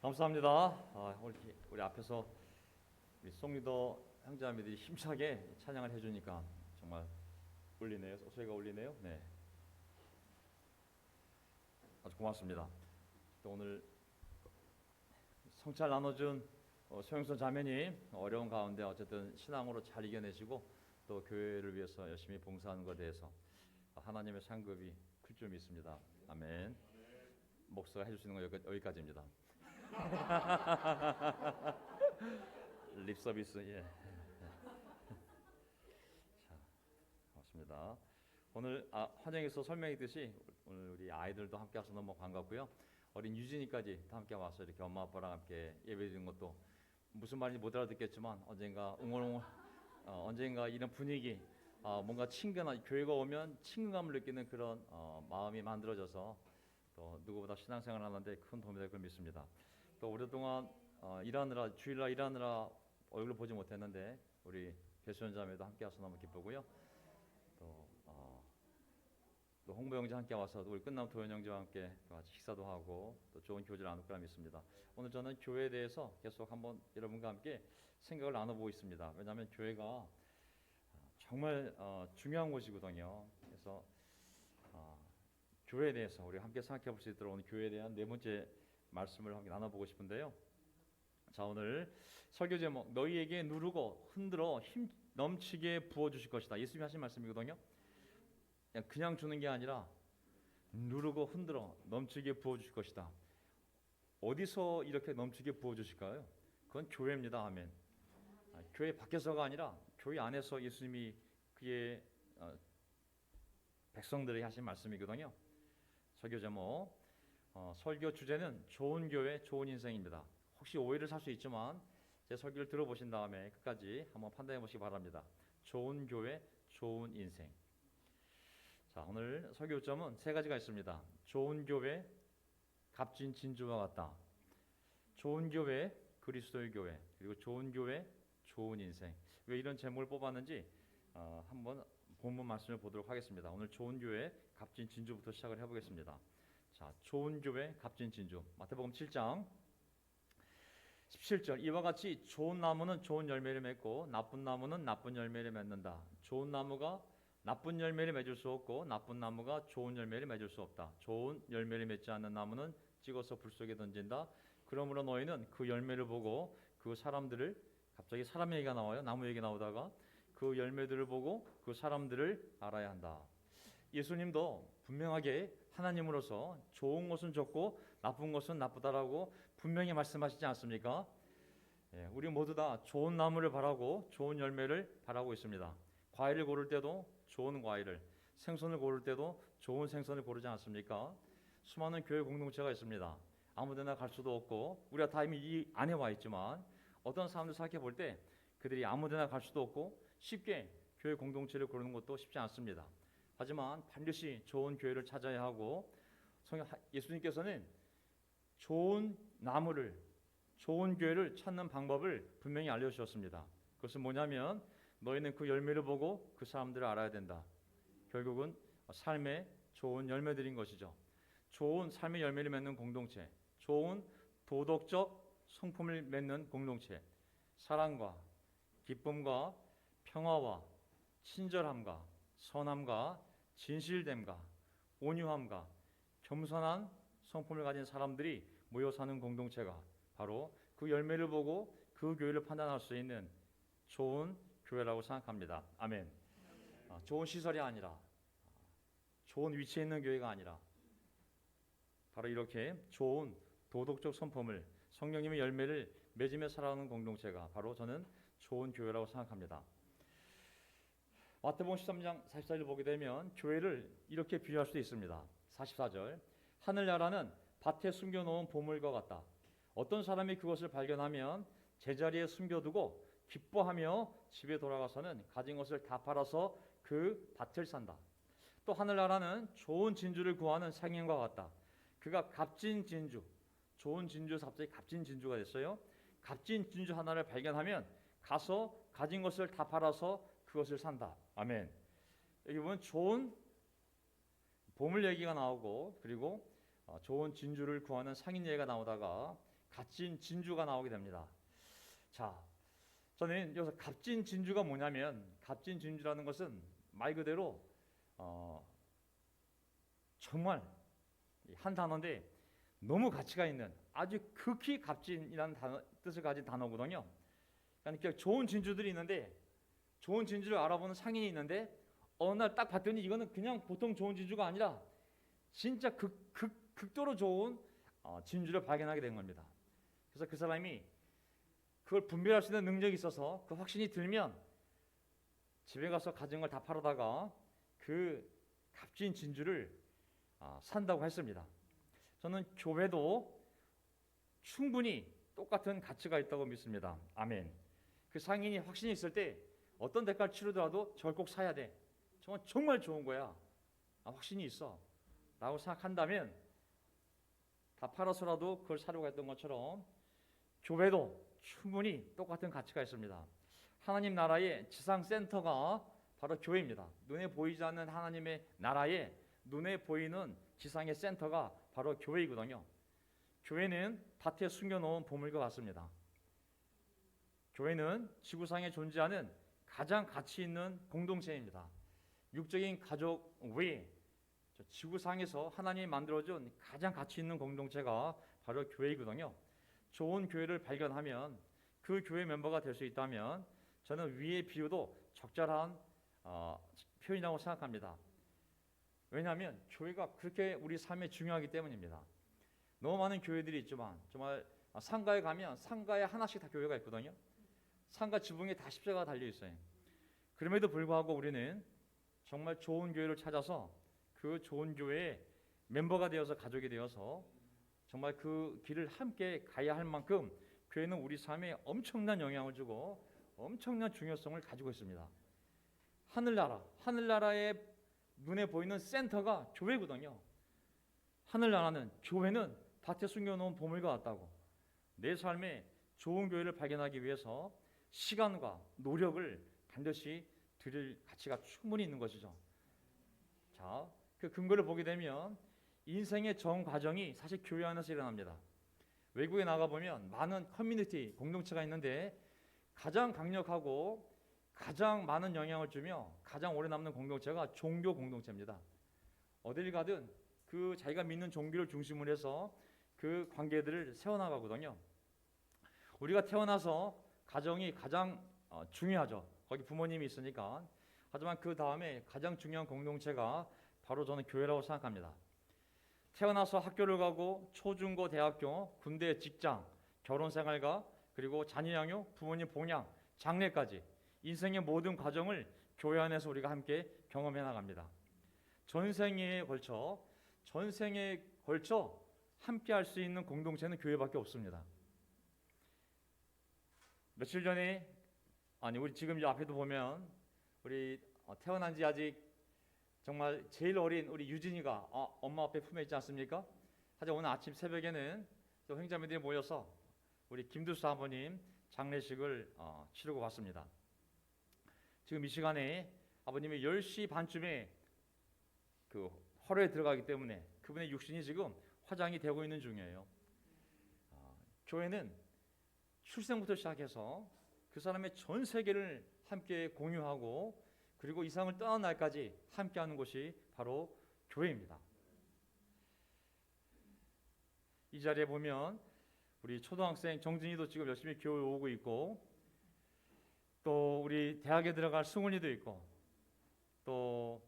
감사합니다. 우리 앞에서 우리 송리더 형제자매들이 힘차게 찬양을 해주니까 정말 울리네요. 소리가 울리네요. 네, 아주 고맙습니다. 또 오늘 성찰 나눠준 소영선 자매님 어려운 가운데 어쨌든 신앙으로 잘 이겨내시고 또 교회를 위해서 열심히 봉사하는 것에 대해서 하나님의 상급이 클 줄 믿습니다. 아멘. 목사가 해주시는 건 여기까지입니다. 립 서비스. 예. 자, 고맙습니다. 오늘 환영에서 설명했듯이 오늘 우리 아이들도 함께 와서 너무 반갑고요. 어린 유진이까지 다 함께 와서 이렇게 엄마 아빠랑 함께 예배드리는 것도 무슨 말인지 못 알아듣겠지만 언젠가 언젠가 이런 분위기 뭔가 친근한 교회가 오면 친근감을 느끼는 그런 마음이 만들어져서 또 누구보다 신앙생활 하는데 큰 도움이 될 걸 믿습니다. 또 오랫동안 주일날 일하느라 얼굴을 보지 못했는데 우리 배수연 자매도 함께 와서 너무 기쁘고요. 또 홍보 형제 함께 와서 우리 끝나면 도현 형제와 함께 같이 식사도 하고 또 좋은 교제를 나눌 거라 믿습니다. 오늘 저는 교회에 대해서 계속 한번 여러분과 함께 생각을 나눠보고 있습니다. 왜냐하면 교회가 정말 중요한 곳이거든요. 그래서 교회에 대해서 우리 함께 생각해 볼 수 있도록 오늘 교회에 대한 네 번째 말씀을 함께 나눠보고 싶은데요. 자, 오늘 설교 제목 너희에게 누르고 흔들어 힘 넘치게 부어주실 것이다. 예수님이 하신 말씀이거든요. 그냥 주는 게 아니라 누르고 흔들어 넘치게 부어주실 것이다. 어디서 이렇게 넘치게 부어주실까요? 그건 교회입니다. 아멘. 교회 밖에서가 아니라 교회 안에서 예수님이 그의 백성들에게 하신 말씀이거든요. 설교 제목 설교 주제는 좋은 교회 좋은 인생입니다. 혹시 오해를 살 수 있지만 제 설교를 들어보신 다음에 끝까지 한번 판단해 보시기 바랍니다. 좋은 교회 좋은 인생. 자, 오늘 설교 점은 세 가지가 있습니다. 좋은 교회 값진 진주와 같다. 좋은 교회 그리스도의 교회, 그리고 좋은 교회 좋은 인생. 왜 이런 제목을 뽑았는지 한번 본문 말씀을 보도록 하겠습니다. 오늘 좋은 교회 값진 진주부터 시작을 해보겠습니다. 자, 좋은 교회 값진 진주. 마태복음 7장 17절 이와 같이 좋은 나무는 좋은 열매를 맺고 나쁜 나무는 나쁜 열매를 맺는다. 좋은 나무가 나쁜 열매를 맺을 수 없고 나쁜 나무가 좋은 열매를 맺을 수 없다. 좋은 열매를 맺지 않는 나무는 찍어서 불 속에 던진다. 그러므로 너희는 그 열매를 보고 그 사람들을, 갑자기 사람 얘기가 나와요. 나무 얘기 나오다가 그 열매들을 보고 그 사람들을 알아야 한다. 예수님도 분명하게 하나님으로서 좋은 것은 좋고 나쁜 것은 나쁘다라고 분명히 말씀하시지 않습니까? 우리 모두 다 좋은 나무를 바라고 좋은 열매를 바라고 있습니다. 과일을 고를 때도 좋은 과일을, 생선을 고를 때도 좋은 생선을 고르지 않습니까? 수많은 교회 공동체가 있습니다. 아무데나 갈 수도 없고 우리가 다 이미 이 안에 와 있지만 어떤 사람들 생각해 볼 때 그들이 아무데나 갈 수도 없고 쉽게 교회 공동체를 고르는 것도 쉽지 않습니다. 하지만 반드시 좋은 교회를 찾아야 하고 예수님께서는 좋은 나무를, 좋은 교회를 찾는 방법을 분명히 알려주셨습니다. 그것은 뭐냐면 너희는 그 열매를 보고 그 사람들을 알아야 된다. 결국은 삶의 좋은 열매들인 것이죠. 좋은 삶의 열매를 맺는 공동체, 좋은 도덕적 성품을 맺는 공동체, 사랑과 기쁨과 평화와 친절함과 선함과 진실됨과 온유함과 겸손한 성품을 가진 사람들이 모여 사는 공동체가 바로 그 열매를 보고 그 교회를 판단할 수 있는 좋은 교회라고 생각합니다. 아멘. 좋은 시설이 아니라, 좋은 위치에 있는 교회가 아니라 바로 이렇게 좋은 도덕적 성품을, 성령님의 열매를 맺으며 살아가는 공동체가 바로 저는 좋은 교회라고 생각합니다. 마태복음 13장 44절을 보게 되면 교회를 이렇게 비유할 수도 있습니다. 44절 하늘나라는 밭에 숨겨놓은 보물과 같다. 어떤 사람이 그것을 발견하면 제자리에 숨겨두고 기뻐하며 집에 돌아가서는 가진 것을 다 팔아서 그 밭을 산다. 또 하늘나라는 좋은 진주를 구하는 상인과 같다. 그가 값진 진주, 좋은 진주에서 갑자기 값진 진주가 됐어요. 값진 진주 하나를 발견하면 가서 가진 것을 다 팔아서 그것을 산다. 아멘. 여기 보면 좋은 보물 얘기가 나오고 그리고 좋은 진주를 구하는 상인 얘기가 나오다가 값진 진주가 나오게 됩니다. 자, 저는 여기서 값진 진주가 뭐냐면, 값진 진주라는 것은 말 그대로 정말 한 단어인데 너무 가치가 있는 아주 극히 값진이라는 뜻을 가진 단어거든요. 그러니까 좋은 진주들이 있는데, 좋은 진주를 알아보는 상인이 있는데, 어느 날 딱 봤더니 이거는 그냥 보통 좋은 진주가 아니라 진짜 극도로 좋은 진주를 발견하게 된 겁니다. 그래서 그 사람이 그걸 분별할 수 있는 능력이 있어서 그 확신이 들면 집에 가서 가진 걸 다 팔아다가 그 값진 진주를 산다고 했습니다. 저는 교회도 충분히 똑같은 가치가 있다고 믿습니다. 아멘. 그 상인이 확신이 있을 때 어떤 대가를 치르더라도 저걸 꼭 사야 돼. 정말 좋은 거야. 확신이 있어. 라고 생각한다면 다 팔아서라도 그걸 사려고 했던 것처럼 교회도 충분히 똑같은 가치가 있습니다. 하나님 나라의 지상 센터가 바로 교회입니다. 눈에 보이지 않는 하나님의 나라에 눈에 보이는 지상의 센터가 바로 교회이거든요. 교회는 밭에 숨겨놓은 보물과 같습니다. 교회는 지구상에 존재하는 가장 가치 있는 공동체입니다. 육적인 가족 외에 지구상에서 하나님이 만들어준 가장 가치 있는 공동체가 바로 교회이거든요. 좋은 교회를 발견하면 그 교회 멤버가 될 수 있다면 저는 위의 비유도 적절한 표현이라고 생각합니다. 왜냐하면 교회가 그렇게 우리 삶에 중요하기 때문입니다. 너무 많은 교회들이 있지만 정말 상가에 가면 상가에 하나씩 다 교회가 있거든요. 상가 지붕에 다 십자가가 달려 있어요. 그럼에도 불구하고 우리는 정말 좋은 교회를 찾아서 그 좋은 교회에 멤버가 되어서 가족이 되어서 정말 그 길을 함께 가야 할 만큼 교회는 우리 삶에 엄청난 영향을 주고 엄청난 중요성을 가지고 있습니다. 하늘나라의 눈에 보이는 센터가 교회거든요. 하늘나라는, 교회는 밭에 숨겨놓은 보물과 같다고. 내 삶에 좋은 교회를 발견하기 위해서 시간과 노력을 반드시 드릴 가치가 충분히 있는 것이죠. 자, 그 근거를 보게 되면 인생의 전 과정이 사실 교회 안에서 일어납니다. 외국에 나가보면 많은 커뮤니티, 공동체가 있는데 가장 강력하고 가장 많은 영향을 주며 가장 오래 남는 공동체가 종교 공동체입니다. 어딜 가든 그 자기가 믿는 종교를 중심으로 해서 그 관계들을 세워나가거든요. 우리가 태어나서 가정이 가장 중요하죠. 거기 부모님이 있으니까. 하지만 그 다음에 가장 중요한 공동체가 바로 저는 교회라고 생각합니다. 태어나서 학교를 가고 초중고 대학교, 군대, 직장, 결혼생활과 그리고 자녀 양육, 부모님 봉양, 장례까지 인생의 모든 과정을 교회 안에서 우리가 함께 경험해 나갑니다. 전생에 걸쳐 함께 할 수 있는 공동체는 교회밖에 없습니다. 며칠 전에 우리 지금 이 앞에도 보면 우리 태어난 지 아직 정말 제일 어린 우리 유진이가 엄마 앞에 품에 있지 않습니까? 하지만 오늘 아침 새벽에는 또 형제자매들이 모여서 우리 김두수 아버님 장례식을 치르고 왔습니다. 지금 이 시간에 아버님이 10시 반쯤에 그 화로에 들어가기 때문에 그분의 육신이 지금 화장이 되고 있는 중이에요. 교회는 출생부터 시작해서 그 사람의 전 세계를 함께 공유하고 그리고 이 세상을 떠난 날까지 함께하는 곳이 바로 교회입니다. 이 자리에 보면 우리 초등학생 정진이도 지금 열심히 교회 오고 있고, 또 우리 대학에 들어갈 승훈이도 있고, 또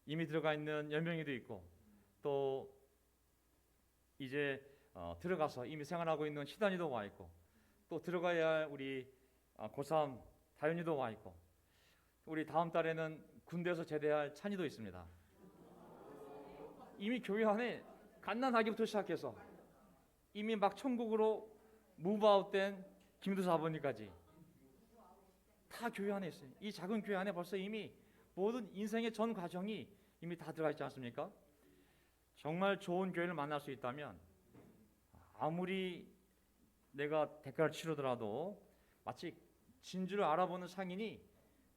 이미 들어가 있는 연명이도 있고, 또 이제 들어가서 이미 생활하고 있는 시단이도 와 있고, 또 들어가야 할 우리 고3 다윤이도 와 있고, 우리 다음 달에는 군대에서 제대할 찬이도 있습니다. 이미 교회 안에 갓난아기부터 시작해서 이미 막 천국으로 무브아웃된 김두수 아버님까지 다 교회 안에 있어요. 이 작은 교회 안에 벌써 이미 모든 인생의 전 과정이 이미 다 들어가 있지 않습니까? 정말 좋은 교회를 만날 수 있다면 아무리 내가 대가를 치르더라도 마치 진주를 알아보는 상인이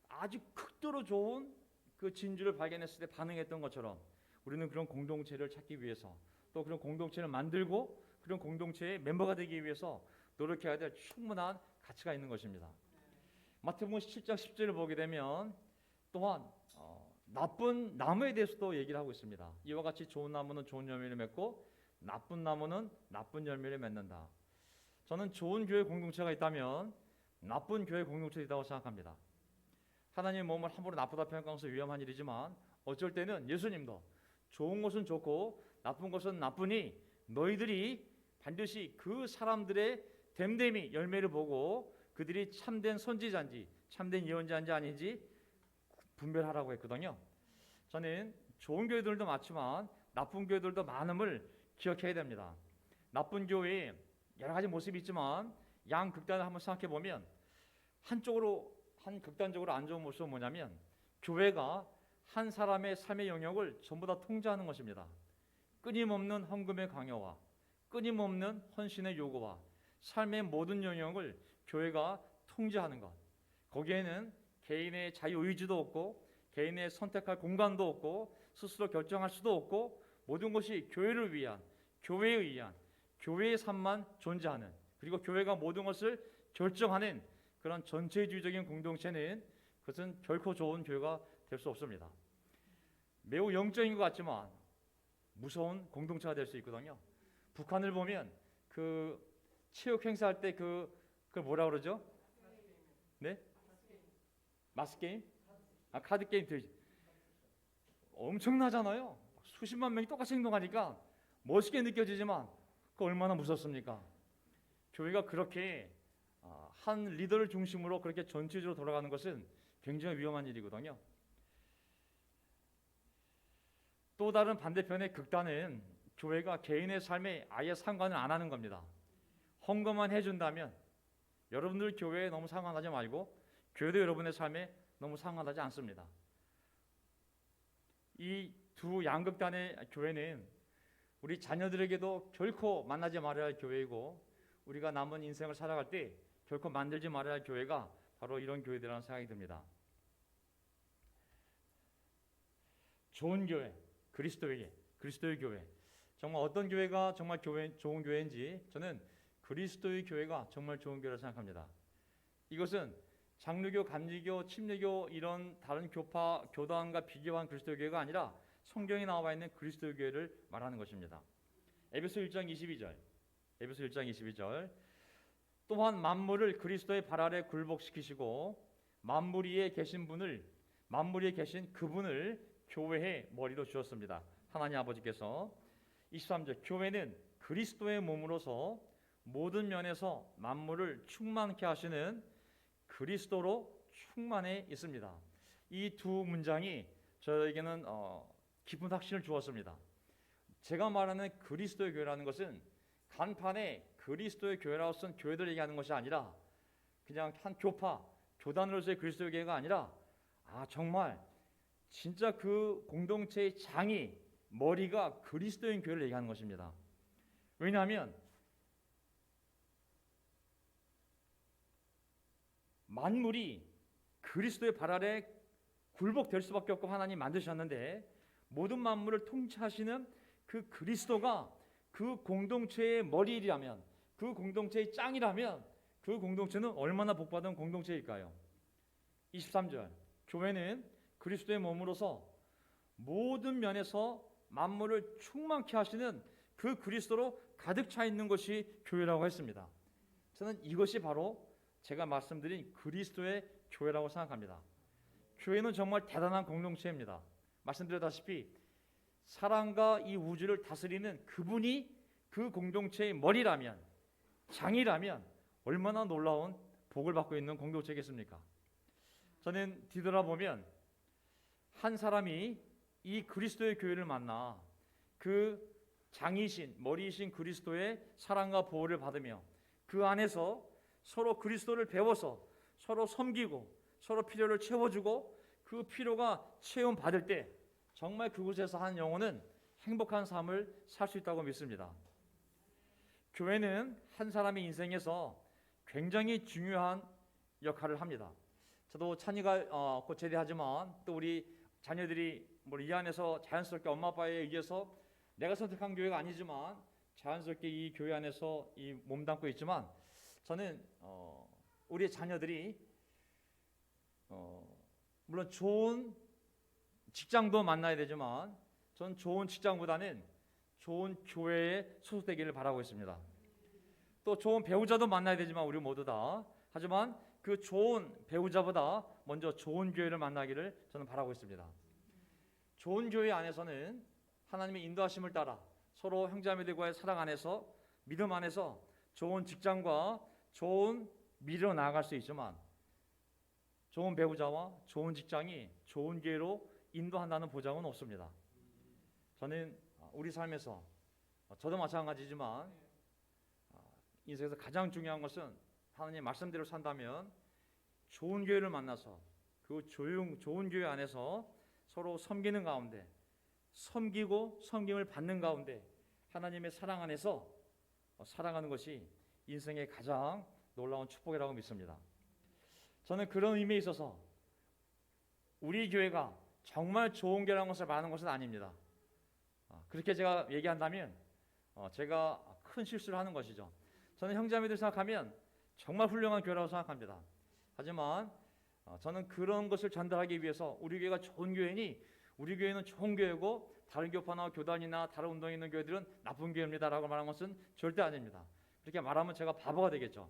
아주 극도로 좋은 그 진주를 발견했을 때 반응했던 것처럼 우리는 그런 공동체를 찾기 위해서 또 그런 공동체를 만들고 그런 공동체의 멤버가 되기 위해서 노력해야 될 충분한 가치가 있는 것입니다. 마태복음 7장 10절을 보게 되면 또한 나쁜 나무에 대해서도 얘기를 하고 있습니다. 이와 같이 좋은 나무는 좋은 열매를 맺고 나쁜 나무는 나쁜 열매를 맺는다. 저는 좋은 교회 공동체가 있다면 나쁜 교회 공동체가 있다고 생각합니다. 하나님의 몸을 함부로 나쁘다 평가하는 것은 위험한 일이지만 어쩔 때는 예수님도 좋은 것은 좋고 나쁜 것은 나쁘니 너희들이 반드시 그 사람들의 됨됨이 열매를 보고 그들이 참된 선지자인지 참된 예언자인지 아닌지 분별하라고 했거든요. 저는 좋은 교회들도 많지만 나쁜 교회들도 많음을 기억해야 됩니다. 나쁜 교회에 여러 가지 모습이 있지만 양 극단을 한번 생각해 보면 한 극단적으로 안 좋은 모습은 뭐냐면 교회가 한 사람의 삶의 영역을 전부 다 통제하는 것입니다. 끊임없는 헌금의 강요와 끊임없는 헌신의 요구와 삶의 모든 영역을 교회가 통제하는 것. 거기에는 개인의 자유의지도 없고 개인의 선택할 공간도 없고 스스로 결정할 수도 없고 모든 것이 교회를 위한 교회에 의한 교회의 삶만 존재하는 그리고 교회가 모든 것을 결정하는 그런 전체주의적인 공동체는 그것은 결코 좋은 교회가 될 수 없습니다. 매우 영적인 것 같지만 무서운 공동체가 될 수 있거든요. 북한을 보면 그 체육 행사할 때 그 뭐라 그러죠? 네? 마스 게임? 카드 게임 되지. 엄청나잖아요. 수십만 명이 똑같이 행동하니까 멋있게 느껴지지만 그 얼마나 무섭습니까? 교회가 그렇게 한 리더를 중심으로 그렇게 전체적으로 돌아가는 것은 굉장히 위험한 일이거든요. 또 다른 반대편의 극단은 교회가 개인의 삶에 아예 상관을 안 하는 겁니다. 헌금만 해준다면 여러분들 교회에 너무 상관하지 말고 교회도 여러분의 삶에 너무 상관하지 않습니다. 이 두 양극단의 교회는 우리 자녀들에게도 결코 만나지 말아야 할 교회이고 우리가 남은 인생을 살아갈 때 결코 만들지 말아야 할 교회가 바로 이런 교회들이라는 생각이 듭니다. 좋은 교회, 그리스도의 교회. 정말 어떤 교회가 정말 좋은 교회인지 저는 그리스도의 교회가 정말 좋은 교회라고 생각합니다. 이것은 장르교, 감리교, 침례교 이런 다른 교단과 비교한 그리스도의 교회가 아니라 성경에 나와 있는 그리스도의 교회를 말하는 것입니다. 에베소 1장 22절 또한 만물을 그리스도의 발 아래 굴복시키시고 만물 위에 계신 그분을 교회의 머리로 주셨습니다. 하나님 아버지께서 23절 교회는 그리스도의 몸으로서 모든 면에서 만물을 충만케 하시는 그리스도로 충만해 있습니다. 이 두 문장이 저에게는 깊은 확신을 주었습니다. 제가 말하는 그리스도의 교회라는 것은 간판에 그리스도의 교회라고 쓴 교회들 얘기하는 것이 아니라 그냥 한 교단으로서의 그리스도의 교회가 아니라 정말 진짜 그 공동체의 장이 머리가 그리스도인 교회를 얘기하는 것입니다. 왜냐하면 만물이 그리스도의 발 아래 굴복될 수밖에 없고 하나님 만드셨는데 모든 만물을 통치하시는 그 그리스도가 그 공동체의 머리라면 그 공동체의 짱이라면 그 공동체는 얼마나 복받은 공동체일까요? 23절 교회는 그리스도의 몸으로서 모든 면에서 만물을 충만케 하시는 그 그리스도로 가득 차 있는 것이 교회라고 했습니다. 저는 이것이 바로 제가 말씀드린 그리스도의 교회라고 생각합니다. 교회는 정말 대단한 공동체입니다. 말씀드렸다시피 사랑과 이 우주를 다스리는 그분이 그 공동체의 머리라면 장이라면 얼마나 놀라운 복을 받고 있는 공동체겠습니까? 저는 뒤돌아보면 한 사람이 이 그리스도의 교회를 만나 그 장이신 머리이신 그리스도의 사랑과 보호를 받으며 그 안에서 서로 그리스도를 배워서 서로 섬기고 서로 필요를 채워주고 그 필요가 채움받을 때 정말 그곳에서 한 영혼은 행복한 삶을 살 수 있다고 믿습니다. 교회는 한 사람의 인생에서 굉장히 중요한 역할을 합니다. 저도 찬이가 곧 제대하지만 또 우리 자녀들이 이 안에서 자연스럽게 엄마 아빠에 의해서 내가 선택한 교회가 아니지만 자연스럽게 이 교회 안에서 이 몸담고 있지만 저는 우리 자녀들이 물론 좋은 직장도 만나야 되지만 전 좋은 직장보다는 좋은 교회에 소속되기를 바라고 있습니다. 또 좋은 배우자도 만나야 되지만 우리 모두 다 하지만 그 좋은 배우자보다 먼저 좋은 교회를 만나기를 저는 바라고 있습니다. 좋은 교회 안에서는 하나님의 인도하심을 따라 서로 형제자매들과의 사랑 안에서 믿음 안에서 좋은 직장과 좋은 미래로 나아갈 수 있지만 좋은 배우자와 좋은 직장이 좋은 교회로 인도한다는 보장은 없습니다. 저는 우리 삶에서 저도 마찬가지지만 인생에서 가장 중요한 것은 하나님의 말씀대로 산다면 좋은 교회를 만나서 그 좋은 교회 안에서 서로 섬기는 가운데 섬기고 섬김을 받는 가운데 하나님의 사랑 안에서 살아가는 것이 인생의 가장 놀라운 축복이라고 믿습니다. 저는 그런 의미에 있어서 우리 교회가 정말 좋은 교회라는 것을 말하는 것은 아닙니다. 그렇게 제가 얘기한다면 제가 큰 실수를 하는 것이죠. 저는 형제자매들 생각하면 정말 훌륭한 교회라고 생각합니다. 하지만 저는 그런 것을 전달하기 위해서 우리 교회가 좋은 교회니 우리 교회는 좋은 교회고 다른 교파나 교단이나 다른 운동에 있는 교회들은 나쁜 교회입니다라고 말하는 것은 절대 아닙니다. 그렇게 말하면 제가 바보가 되겠죠.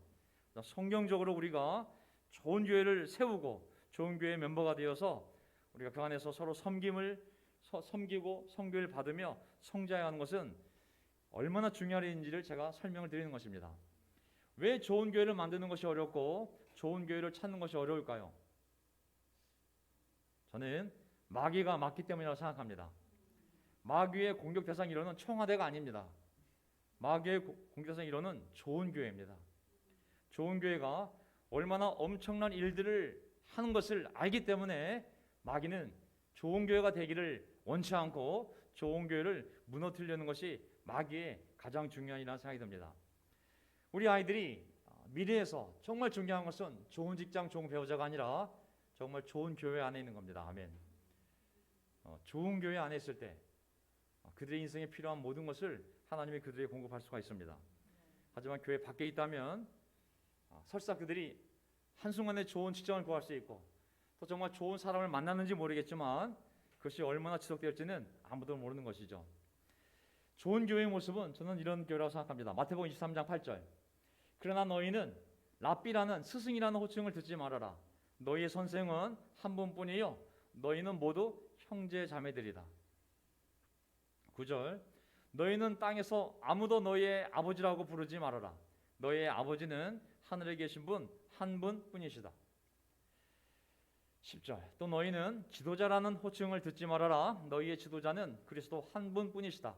성경적으로 우리가 좋은 교회를 세우고 좋은 교회 멤버가 되어서 우리가 그 안에서 서로 섬기고 성교를 받으며 성장해야 하는 것은 얼마나 중요한 일인지를 제가 설명을 드리는 것입니다. 왜 좋은 교회를 만드는 것이 어렵고 좋은 교회를 찾는 것이 어려울까요? 저는 마귀가 맞기 때문이라고 생각합니다. 마귀의 공격 대상 1호는 청와대가 아닙니다. 마귀의 공격 대상 1호는 좋은 교회입니다. 좋은 교회가 얼마나 엄청난 일들을 하는 것을 알기 때문에 마귀는 좋은 교회가 되기를 원치 않고 좋은 교회를 무너뜨리려는 것이 마귀의 가장 중요한 일이라는 생각이 듭니다. 우리 아이들이 미래에서 정말 중요한 것은 좋은 직장, 좋은 배우자가 아니라 정말 좋은 교회 안에 있는 겁니다. 아멘. 좋은 교회 안에 있을 때 그들의 인생에 필요한 모든 것을 하나님이 그들에게 공급할 수가 있습니다. 하지만 교회 밖에 있다면 설사 그들이 한순간에 좋은 직장을 구할 수 있고 또 정말 좋은 사람을 만났는지 모르겠지만 그것이 얼마나 지속될지는 아무도 모르는 것이죠. 좋은 교회의 모습은 저는 이런 교회라고 생각합니다. 마태복음 23장 8절. 그러나 너희는 랍비라는 스승이라는 호칭을 듣지 말아라. 너희의 선생은 한 분뿐이요 너희는 모두 형제 자매들이다. 9절. 너희는 땅에서 아무도 너희의 아버지라고 부르지 말아라. 너희의 아버지는 하늘에 계신 분 한 분뿐이시다. 10절. 또 너희는 지도자라는 호칭을 듣지 말아라. 너희의 지도자는 그리스도 한 분뿐이시다.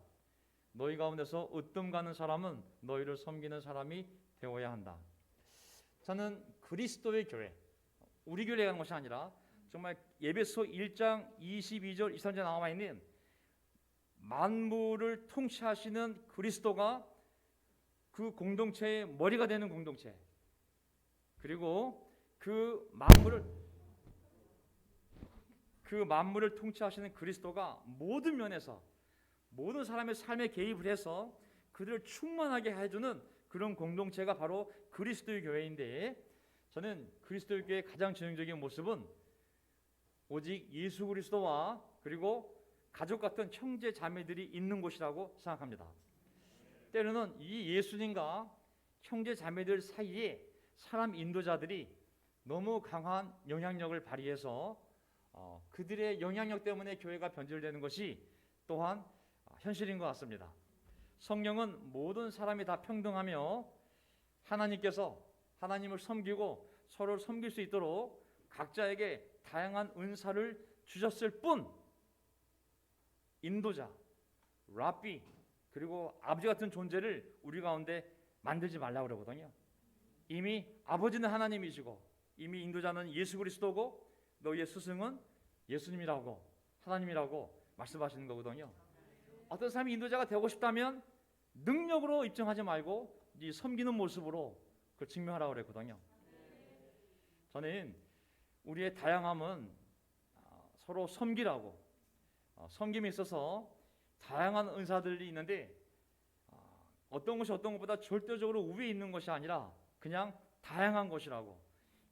너희 가운데서 으뜸 가는 사람은 너희를 섬기는 사람이 되어야 한다. 저는 그리스도의 교회, 우리 교회에 가는 것이 아니라 정말 에베소 1장 22절 23절 나와 있는 만물을 통치하시는 그리스도가 그 공동체의 머리가 되는 공동체, 그리고 그 만물을 통치하시는 그리스도가 모든 면에서 모든 사람의 삶에 개입을 해서 그들을 충만하게 해주는 그런 공동체가 바로 그리스도의 교회인데, 저는 그리스도의 교회의 가장 전형적인 모습은 오직 예수 그리스도와 그리고 가족 같은 형제 자매들이 있는 곳이라고 생각합니다. 때로는 이 예수님과 형제 자매들 사이에 사람 인도자들이 너무 강한 영향력을 발휘해서 그들의 영향력 때문에 교회가 변질되는 것이 또한 현실인 것 같습니다. 성경은 모든 사람이 다 평등하며 하나님께서 하나님을 섬기고 서로를 섬길 수 있도록 각자에게 다양한 은사를 주셨을 뿐 인도자, 랍비 그리고 아버지 같은 존재를 우리 가운데 만들지 말라고 그러거든요. 이미 아버지는 하나님이시고 이미 인도자는 예수 그리스도고 너희의 스승은 예수님이라고 하나님이라고 말씀하시는 거거든요. 어떤 사람이 인도자가 되고 싶다면 능력으로 입증하지 말고 이 섬기는 모습으로 그걸 증명하라고 그랬거든요. 저는 우리의 다양함은 서로 섬기라고 섬김에 있어서 다양한 은사들이 있는데 어떤 것이 어떤 것보다 절대적으로 우위에 있는 것이 아니라 그냥 다양한 것이라고.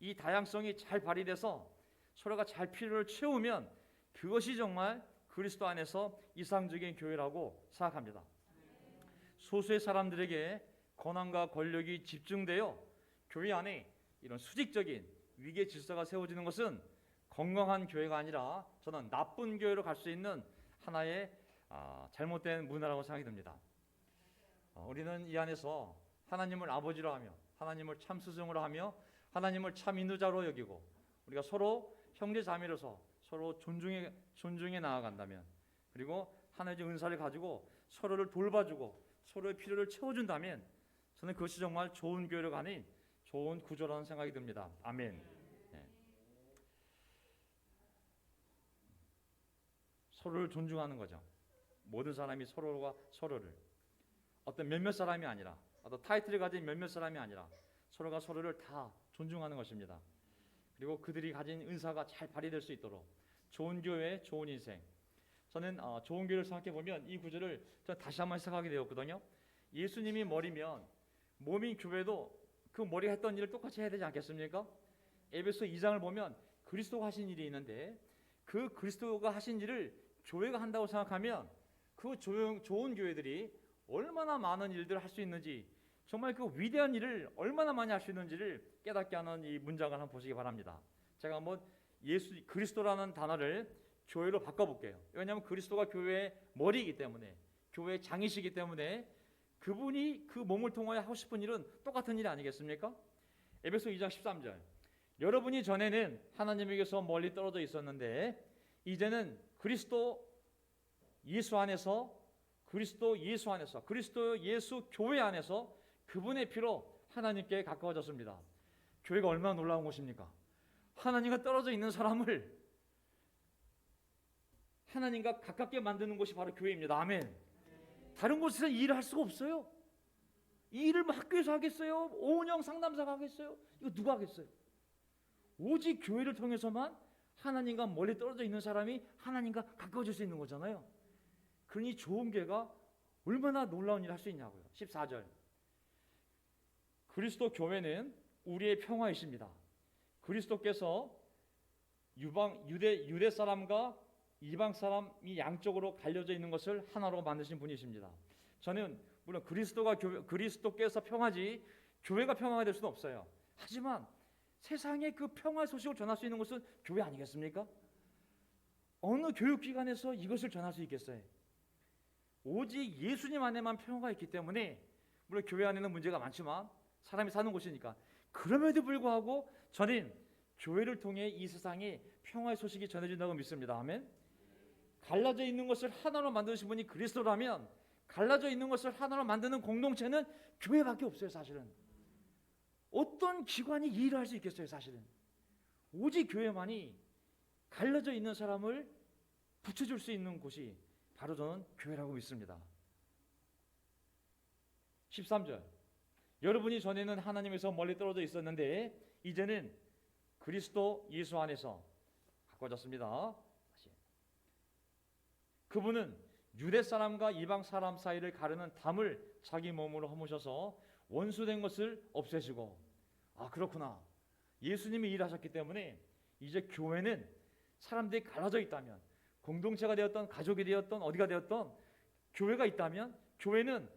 이 다양성이 잘 발휘돼서 서로가 잘 필요를 채우면 그것이 정말 그리스도 안에서 이상적인 교회라고 생각합니다. 소수의 사람들에게 권한과 권력이 집중되어 교회 안에 이런 수직적인 위계 질서가 세워지는 것은 건강한 교회가 아니라 저는 나쁜 교회로 갈 수 있는 하나의 잘못된 문화라고 생각이 듭니다. 우리는 이 안에서 하나님을 아버지로 하며 하나님을 참 스승으로 하며 하나님을 참 인도자로 여기고 우리가 서로 형제 자매로서 서로 존중해 나아간다면, 그리고 하나님의 은사를 가지고 서로를 돌봐주고 서로의 필요를 채워준다면 저는 그것이 정말 좋은 교회가 아닌 좋은 구조라는 생각이 듭니다. 아멘. 네. 서로를 존중하는 거죠. 모든 사람이 서로가 서로를, 어떤 몇몇 사람이 아니라, 어떤 타이틀을 가진 몇몇 사람이 아니라 서로가 서로를 다 존중하는 것입니다. 그리고 그들이 가진 은사가 잘 발휘될 수 있도록 좋은 교회, 좋은 인생. 저는 좋은 교회를 생각해 보면 이 구절을 다시 한번 생각하게 되었거든요. 예수님이 머리면 몸인 교회도 그 머리가 했던 일을 똑같이 해야 되지 않겠습니까? 에베소 2장을 보면 그리스도가 하신 일이 있는데 그 그리스도가 하신 일을 교회가 한다고 생각하면 그 좋은 교회들이 얼마나 많은 일들을 할 수 있는지, 정말 그 위대한 일을 얼마나 많이 할 수 있는지를 깨닫게 하는 이 문장을 한번 보시기 바랍니다. 제가 한번 그리스도라는 단어를 교회로 바꿔볼게요. 왜냐하면 그리스도가 교회의 머리이기 때문에, 교회의 장이시기 때문에 그분이 그 몸을 통하여 하고 싶은 일은 똑같은 일 아니겠습니까? 에베소 2장 13절. 여러분이 전에는 하나님에게서 멀리 떨어져 있었는데 이제는 그리스도 예수 안에서 그리스도 예수 교회 안에서 그분의 피로 하나님께 가까워졌습니다. 교회가 얼마나 놀라운 것입니까? 하나님과 떨어져 있는 사람을 하나님과 가깝게 만드는 곳이 바로 교회입니다. 아멘. 다른 곳에서 이 일을 할 수가 없어요. 이 일을 뭐 학교에서 하겠어요? 오은영 상담사가 하겠어요? 이거 누가 하겠어요? 오직 교회를 통해서만 하나님과 멀리 떨어져 있는 사람이 하나님과 가까워질 수 있는 거잖아요. 그러니 좋은 교회가 얼마나 놀라운 일을 할 수 있냐고요. 14절. 그리스도 교회는 우리의 평화이십니다. 그리스도께서 유대 사람과 이방 사람이 양쪽으로 갈려져 있는 것을 하나로 만드신 분이십니다. 저는 물론 그리스도께서 평화지 교회가 평화가 될 수는 없어요. 하지만 세상에 그 평화의 소식을 전할 수 있는 것은 교회 아니겠습니까? 어느 교육기관에서 이것을 전할 수 있겠어요? 오직 예수님 안에만 평화가 있기 때문에, 물론 교회 안에는 문제가 많지만 사람이 사는 곳이니까, 그럼에도 불구하고 저는 교회를 통해 이 세상에 평화의 소식이 전해진다고 믿습니다. 아멘. 갈라져 있는 것을 하나로 만드신 분이 그리스도라면 갈라져 있는 것을 하나로 만드는 공동체는 교회밖에 없어요. 사실은 어떤 기관이 이 일을 할 수 있겠어요? 사실은 오직 교회만이 갈라져 있는 사람을 붙여줄 수 있는 곳이 바로 저는 교회라고 믿습니다. 13절. 여러분이 전에는 하나님에서 멀리 떨어져 있었는데 이제는 그리스도 예수 안에서 가까워졌습니다. 그분은 유대 사람과 이방 사람 사이를 가르는 담을 자기 몸으로 허무셔서 원수된 것을 없애시고, 그렇구나. 예수님이 일하셨기 때문에 이제 교회는 사람들이 갈라져 있다면, 공동체가 되었던 가족이 되었던 어디가 되었던 교회가 있다면 교회는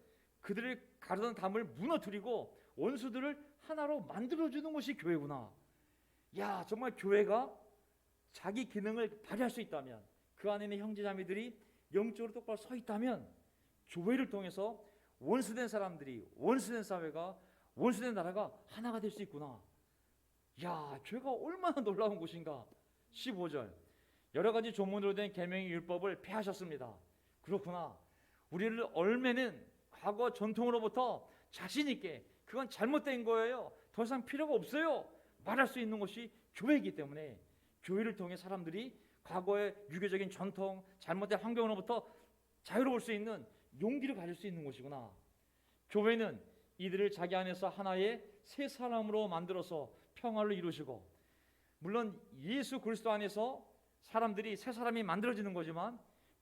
그들을 가르는 담을 무너뜨리고 원수들을 하나로 만들어주는 것이 교회구나. 야, 정말 교회가 자기 기능을 발휘할 수 있다면, 그 안에 있는 형제자매들이 영적으로 똑바로 서 있다면 교회를 통해서 원수된 사람들이, 원수된 사회가, 원수된 나라가 하나가 될 수 있구나. 야, 교회가 얼마나 놀라운 곳인가. 15절. 여러 가지 조문으로 된 계명의 율법을 폐하셨습니다. 그렇구나. 우리를 얽매는 과거 전통으로부터 자신 있게 그건 잘못된 거예요, 더 이상 필요가 없어요 말할 수 있는 것이 교회이기 때문에, 교회를 통해 사람들이 과거의 유교적인 전통, 잘못된 환경으로부터 자유로울 수 있는 용기를 가질 수 있는 것이구나. 교회는 이들을 자기 안에서 하나의 새 사람으로 만들어서 평화를 이루시고, 물론 예수 그리스도 안에서 사람들이 새 사람이 만들어지는 거지만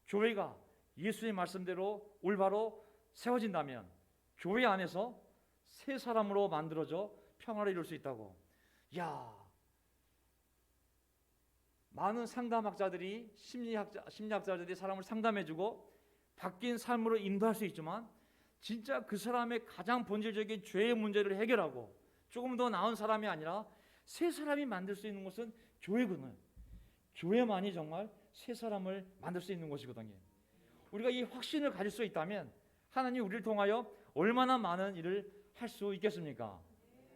교회가 예수의 말씀대로 올바로 세워진다면 교회 안에서 새 사람으로 만들어져 평화를 이룰 수 있다고. 야, 많은 상담학자들이 심리학자들이 사람을 상담해주고 바뀐 삶으로 인도할 수 있지만 진짜 그 사람의 가장 본질적인 죄의 문제를 해결하고 조금 더 나은 사람이 아니라 새 사람이 만들 수 있는 것은 교회거든요. 교회만이 정말 새 사람을 만들 수 있는 것이거든요. 우리가 이 확신을 가질 수 있다면 하나님 우리를 통하여 얼마나 많은 일을 할 수 있겠습니까?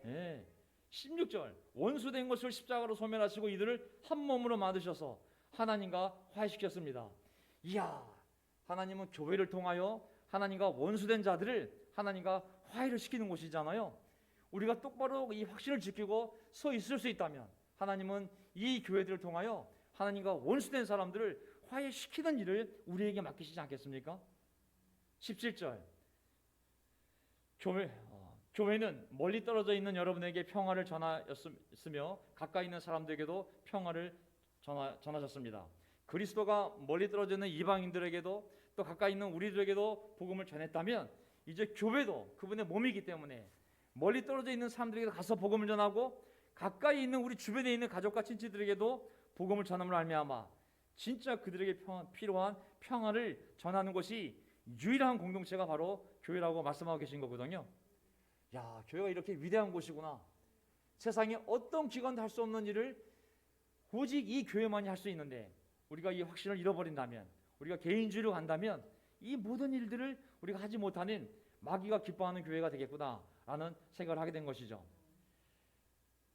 예. 16절 원수된 것을 십자가로 소멸하시고 이들을 한 몸으로 만드셔서 하나님과 화해시켰습니다. 이야, 하나님은 교회를 통하여 하나님과 원수된 자들을 하나님과 화해를 시키는 곳이잖아요. 우리가 똑바로 이 확신을 지키고 서 있을 수 있다면 하나님은 이 교회들을 통하여 하나님과 원수된 사람들을 화해시키는 일을 우리에게 맡기시지 않겠습니까? 17절 교회는 멀리 떨어져 있는 여러분에게 평화를 전하였으며 가까이 있는 사람들에게도 평화를 전하셨습니다. 그리스도가 멀리 떨어져 있는 이방인들에게도 또 가까이 있는 우리들에게도 복음을 전했다면 이제 교회도 그분의 몸이기 때문에 멀리 떨어져 있는 사람들에게 가서 복음을 전하고 가까이 있는 우리 주변에 있는 가족과 친지들에게도 복음을 전함으로 말미암아 진짜 그들에게 필요한 평화를 전하는 것이 유일한 공동체가 바로 교회라고 말씀하고 계신 거거든요. 야, 교회가 이렇게 위대한 곳이구나. 세상에 어떤 기관도 할 수 없는 일을 오직 이 교회만이 할 수 있는데 우리가 이 확신을 잃어버린다면, 우리가 개인주의로 간다면 이 모든 일들을 우리가 하지 못하는 마귀가 기뻐하는 교회가 되겠구나라는 생각을 하게 된 것이죠.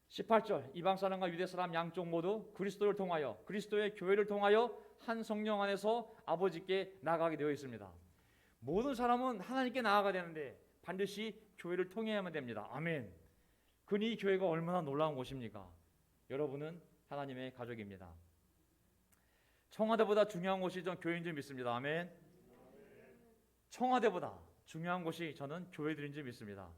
18절 이방 사람과 유대 사람 양쪽 모두 그리스도를 통하여 그리스도의 교회를 통하여 한 성령 안에서 아버지께 나아가게 되어 있습니다. 모든 사람은 하나님께 나아가야 되는데 반드시 교회를 통해야만 됩니다. 아멘. 그니 이 교회가 얼마나 놀라운 곳입니까? 여러분은 하나님의 가족입니다. 청와대보다 중요한 곳이 전 교회인 줄 믿습니다. 아멘. 청와대보다 중요한 곳이 저는 교회들인 줄 믿습니다.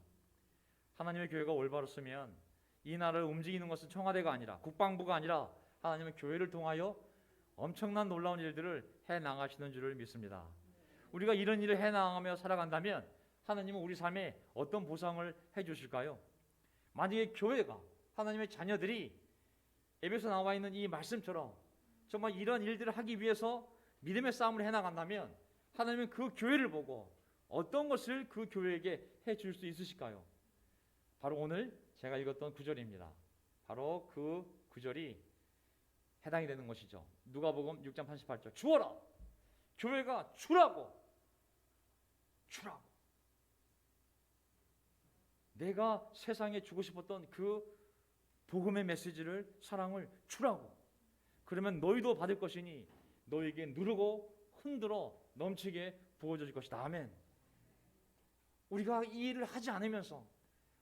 하나님의 교회가 올바로 쓰면 이 나라를 움직이는 것은 청와대가 아니라 국방부가 아니라 하나님은 교회를 통하여 엄청난 놀라운 일들을 해나가시는 줄을 믿습니다. 우리가 이런 일을 해나가며 살아간다면 하나님은 우리 삶에 어떤 보상을 해주실까요? 만약에 교회가 하나님의 자녀들이 에베소 나와 있는 이 말씀처럼 정말 이런 일들을 하기 위해서 믿음의 싸움을 해나간다면 하나님은 그 교회를 보고 어떤 것을 그 교회에게 해줄 수 있으실까요? 바로 오늘 제가 읽었던 구절입니다. 바로 그 구절이 해당이 되는 것이죠. 누가복음 6장 38절 주어라. 교회가 주라고. 내가 세상에 주고 싶었던 그 복음의 메시지를, 사랑을 주라고. 그러면 너희도 받을 것이니 너희에게 누르고 흔들어 넘치게 부어질 것이다. 아멘. 우리가 이 일을 하지 않으면서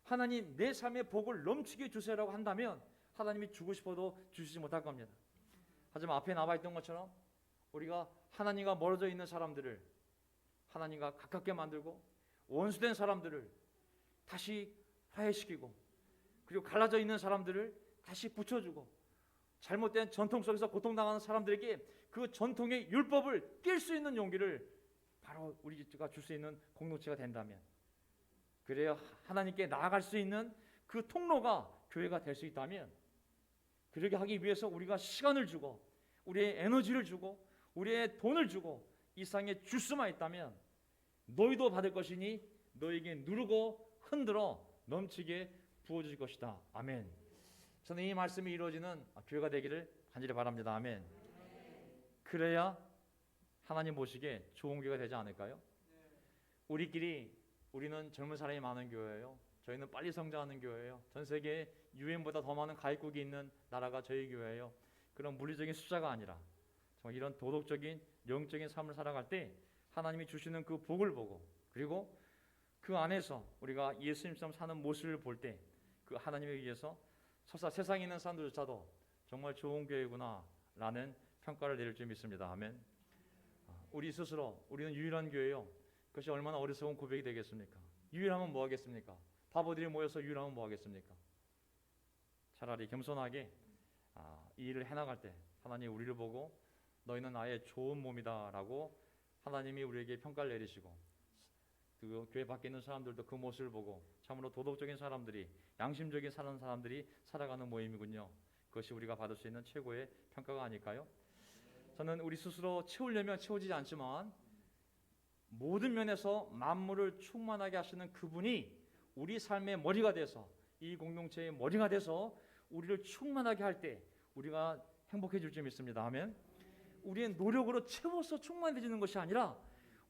하나님 내 삶의 복을 넘치게 주세요라고 한다면 하나님이 주고 싶어도 주시지 못할 겁니다. 하지만 앞에 나와 있던 것처럼 우리가 하나님과 멀어져 있는 사람들을 하나님과 가깝게 만들고 원수된 사람들을 다시 화해시키고 그리고 갈라져 있는 사람들을 다시 붙여주고 잘못된 전통 속에서 고통당하는 사람들에게 그 전통의 율법을 깰 수 있는 용기를 바로 우리가 줄 수 있는 공동체가 된다면 그래야 하나님께 나아갈 수 있는 그 통로가 교회가 될 수 있다면 그렇게 하기 위해서 우리가 시간을 주고 우리의 에너지를 주고 우리의 돈을 주고 이 세상에 줄 수만 있다면 너희도 받을 것이니 너에게 누르고 흔들어 넘치게 부어줄 것이다. 아멘. 저는 이 말씀이 이루어지는 교회가 되기를 간절히 바랍니다. 아멘. 그래야 하나님 보시기에 좋은 교회가 되지 않을까요? 우리는 젊은 사람이 많은 교회예요. 저희는 빨리 성장하는 교회예요. 전 세계에 유엔보다 더 많은 가입국이 있는 나라가 저희 교회예요. 그런 물리적인 숫자가 아니라 정말 이런 도덕적인 영적인 삶을 살아갈 때 하나님이 주시는 그 복을 보고 그리고 그 안에서 우리가 예수님처럼 사는 모습을 볼 때 그 하나님에 의해서 설사 세상에 있는 사람들조차도 정말 좋은 교회구나 라는 평가를 내릴 줄 믿습니다. 아멘. 우리 스스로 우리는 유일한 교회요. 그것이 얼마나 어리석은 고백이 되겠습니까? 유일하면 뭐 하겠습니까? 바보들이 모여서 유일하면 뭐 하겠습니까? 차라리 겸손하게 이 일을 해나갈 때 하나님 우리를 보고 너희는 나의 좋은 몸이다 라고 하나님이 우리에게 평가를 내리시고 그 교회 밖에 있는 사람들도 그 모습을 보고 참으로 도덕적인 사람들이, 양심적인 사는 사람들이 살아가는 모임이군요. 그것이 우리가 받을 수 있는 최고의 평가가 아닐까요? 저는 우리 스스로 채우려면 채워지지 않지만 모든 면에서 만물을 충만하게 하시는 그분이 우리 삶의 머리가 돼서, 이 공동체의 머리가 돼서 우리를 충만하게 할 때 우리가 행복해질 줄 믿습니다. 아멘. 우리의 노력으로 채워서 충만해지는 것이 아니라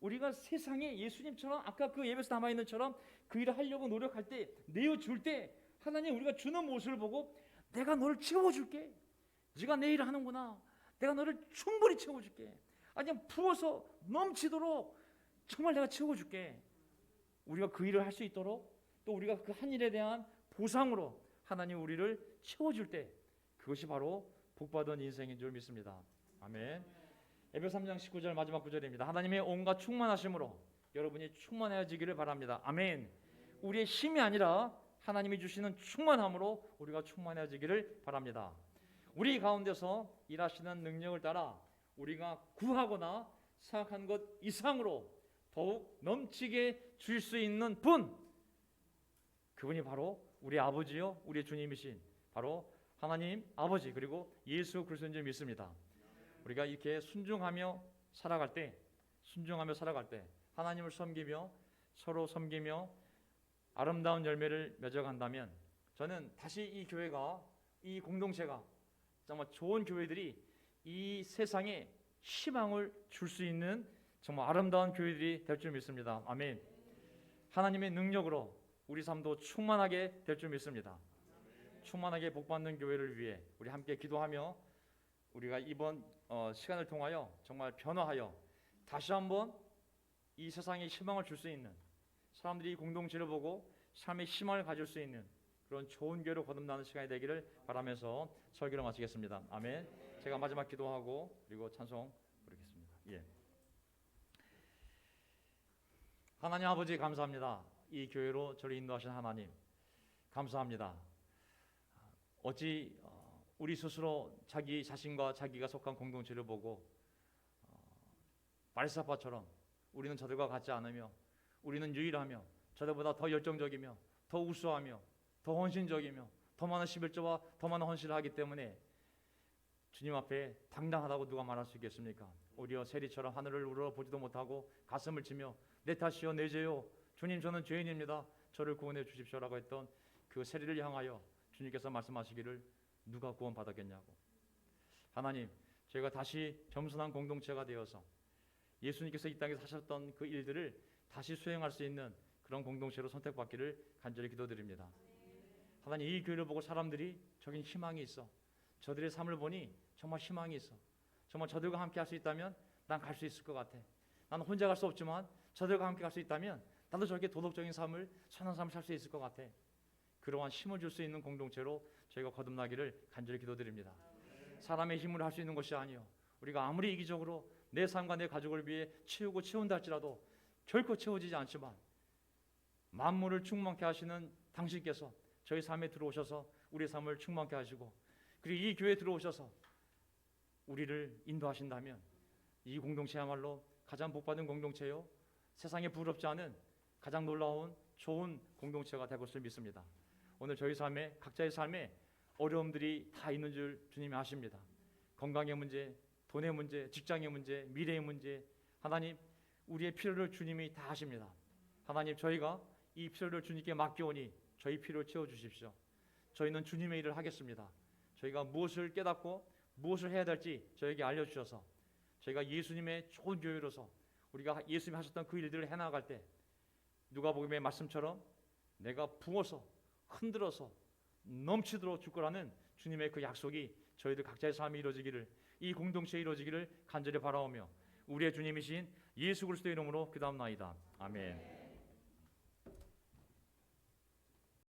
우리가 세상에 예수님처럼 아까 그 예배에서 남아있는 처럼 그 일을 하려고 노력할 때, 내어줄 때 하나님 우리가 주는 모습을 보고 내가 너를 채워줄게. 네가 내 일을 하는구나. 내가 너를 충분히 채워줄게. 아니면 부어서 넘치도록 정말 내가 채워줄게. 우리가 그 일을 할 수 있도록, 또 우리가 그 한 일에 대한 보상으로 하나님 우리를 채워줄 때 그것이 바로 복받은 인생인 줄 믿습니다. 아멘. 에베소 3장 19절 마지막 구절입니다. 하나님의 온갖 충만하심으로 여러분이 충만해지기를 바랍니다. 아멘. 우리의 힘이 아니라 하나님이 주시는 충만함으로 우리가 충만해지기를 바랍니다. 우리 가운데서 일하시는 능력을 따라 우리가 구하거나 생각한 것 이상으로 더욱 넘치게 줄 수 있는 분, 그분이 바로 우리 아버지요 우리 주님이신 바로 하나님 아버지, 그리고 예수 그리스도인 줄 믿습니다. 우리가 이렇게 순종하며 살아갈 때 하나님을 섬기며 서로 섬기며 아름다운 열매를 맺어간다면, 저는 다시 이 교회가, 이 공동체가 정말 좋은 교회들이 이 세상에 희망을 줄 수 있는 정말 아름다운 교회들이 될 줄 믿습니다. 아멘. 하나님의 능력으로 우리 삶도 충만하게 될 줄 믿습니다. 충만하게 복받는 교회를 위해 우리 함께 기도하며 우리가 이번 시간을 통하여 정말 변화하여 다시 한번 이 세상에 희망을 줄 수 있는, 사람들이 이 공동체를 보고 삶의 희망을 가질 수 있는 그런 좋은 교회로 거듭나는 시간이 되기를 바라면서 설교를 마치겠습니다. 아멘. 제가 마지막 기도하고 그리고 찬송 부르겠습니다. 예. 하나님 아버지 감사합니다. 이 교회로 저를 인도하신 하나님 감사합니다. 어찌 우리 스스로 자기 자신과 자기가 속한 공동체를 보고 바리새파처럼 우리는 저들과 같지 않으며 우리는 유일하며 저들보다 더 열정적이며 더 우수하며 더 헌신적이며 더 많은 11조와 더 많은 헌신을 하기 때문에 주님 앞에 당당하다고 누가 말할 수 있겠습니까? 오히려 세리처럼 하늘을 우러러보지도 못하고 가슴을 치며 내 탓이요 내 죄요 주님 저는 죄인입니다 저를 구원해 주십시오라고 했던 그 세리를 향하여 주님께서 말씀하시기를 누가 구원받았겠냐고. 하나님, 저희가 다시 겸손한 공동체가 되어서 예수님께서 이 땅에서 하셨던 그 일들을 다시 수행할 수 있는 그런 공동체로 선택받기를 간절히 기도드립니다. 하나님, 이 교회를 보고 사람들이 저긴 희망이 있어, 저들의 삶을 보니 정말 희망이 있어, 정말 저들과 함께 할 수 있다면 난 갈 수 있을 것 같아, 나는 혼자 갈 수 없지만 저들과 함께 갈 수 있다면 나도 저렇게 도덕적인 삶을, 선한 삶을 살 수 있을 것 같아. 그러한 힘을 줄 수 있는 공동체로 저희가 거듭나기를 간절히 기도드립니다. 사람의 힘으로 할 수 있는 것이 아니요, 우리가 아무리 이기적으로 내 삶과 내 가족을 위해 채우고 채운다 할지라도 결코 채워지지 않지만 만물을 충만케 하시는 당신께서 저희 삶에 들어오셔서 우리의 삶을 충만케 하시고 그리고 이 교회에 들어오셔서 우리를 인도하신다면 이 공동체야말로 가장 복받은 공동체요, 세상에 부럽지 않은 가장 놀라운 좋은 공동체가 될 것을 믿습니다. 오늘 저희 삶에, 각자의 삶에 어려움들이 다 있는 줄 주님이 아십니다. 건강의 문제, 돈의 문제, 직장의 문제, 미래의 문제, 하나님 우리의 필요를 주님이 다 아십니다. 하나님, 저희가 이 필요를 주님께 맡겨오니 저희 필요를 채워주십시오. 저희는 주님의 일을 하겠습니다. 저희가 무엇을 깨닫고 무엇을 해야 될지 저에게 알려주셔서 저희가 예수님의 좋은 교회로서 우리가 예수님이 하셨던 그 일들을 해나갈 때 누가복음의 말씀처럼 내가 부어서 흔들어서 넘치도록 줄 거라는 주님의 그 약속이 저희들 각자의 삶이 이루어지기를, 이 공동체에 이루어지기를 간절히 바라오며 우리의 주님이신 예수 그리스도의 이름으로 기도합나이다. 아멘.